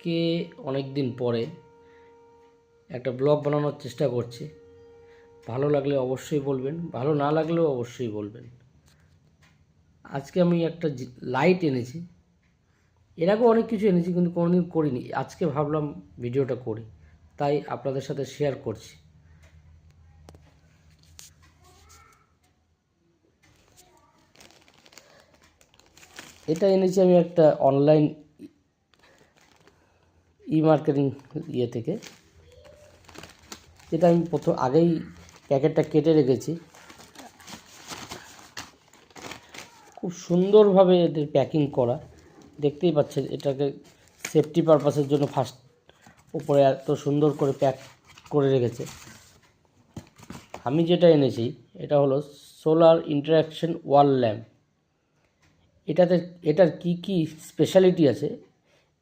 আজকে অনেক দিন পরে একটা ব্লগ বানানোর চেষ্টা করছি। ভালো লাগলে অবশ্যই বলবেন, ভালো না লাগলেও অবশ্যই বলবেন। আজকে আমি একটা লাইট এনেছি, এর আগেও অনেক কিছু এনেছি কিন্তু কোনোদিন করিনি। আজকে ভাবলাম ভিডিওটা করি, তাই আপনাদের সাথে শেয়ার করছি। এটা এনেছি আমি একটা অনলাইন মার্কেটিং থেকে। যেটা আমি আগেই প্যাকেটটা কেটে রেখেছি। খুব সুন্দরভাবে এদের প্যাকিং করা, দেখতেই পাচ্ছেন। এটাকে সেফটি পারপাসের জন্য ফার্স্ট উপরে এত সুন্দর করে প্যাক করে রেখেছে। আমি যেটা এনেছি এটা হলো সোলার ইন্টারঅ্যাকশন ওয়াল ল্যাম্প। এটার কি স্পেশালিটি আছে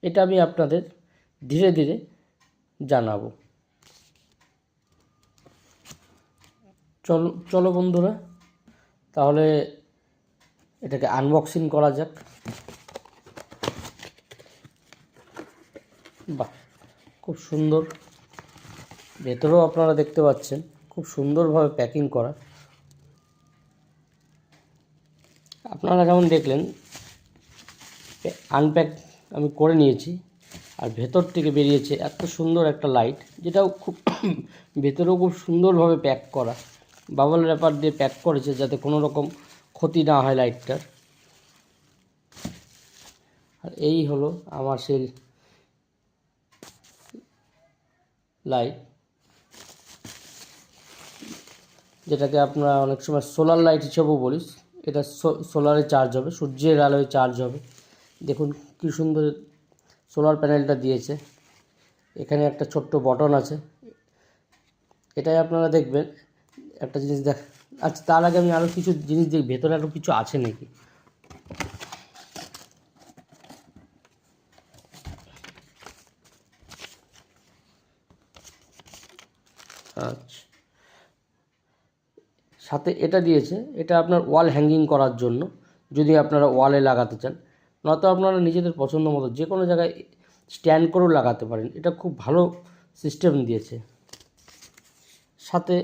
এটা আমি আপনাদের ধীরে ধীরে জানাবো। চলো বন্ধুরা, তাহলে এটাকে আনবক্সিং করা যাক। বাহ, খুব সুন্দর। ভেতরেও আপনারা দেখতে পাচ্ছেন খুব সুন্দরভাবে প্যাকিং করা। আপনারা যেমন দেখলেন আনপ্যাক আমি করে নিয়েছি, আর ভেতর থেকে বেরিয়েছে এত সুন্দর একটা লাইট, যেটাও খুব ভেতরেও খুব সুন্দরভাবে প্যাক করা। বাবল র্যাপার দিয়ে প্যাক করেছে যাতে কোনো রকম ক্ষতি না হয় লাইটটার। আর এই হলো আমার সেই লাইট, যেটাকে আমরা অনেক সময় সোলার লাইট হিসেবেও বলি। এটা সোলারে চার্জ হবে, সূর্যের আলোয় চার্জ হবে। দেখুন কী সুন্দর সোলার প্যানেলটা দিয়েছে। এখানে একটা ছোট্ট বটন আছে, এটাই আপনারা দেখবেন একটা জিনিস আচ্ছা, তার আগে আমি আরও কিছু জিনিস দেখি ভেতরে আরও কিছু আছে নাকি। আচ্ছা, সাথে এটা দিয়েছে, এটা আপনার ওয়াল হ্যাঙ্গিং করার জন্য, যদি আপনারা ওয়ালে লাগাতে চান। নয়তো আপনারা নিজেদের পছন্দ মতো যে কোনো জায়গায় স্ট্যান্ড করেও লাগাতে পারেন। এটা খুব ভালো সিস্টেম দিয়েছে। সাথে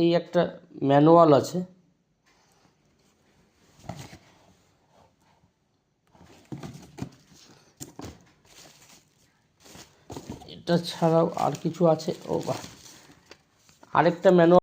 এই একটা ম্যানুয়াল আছে। এটা ছাড়াও আর কিছু আছে। ও বাহ, আরেকটা ম্যানুয়াল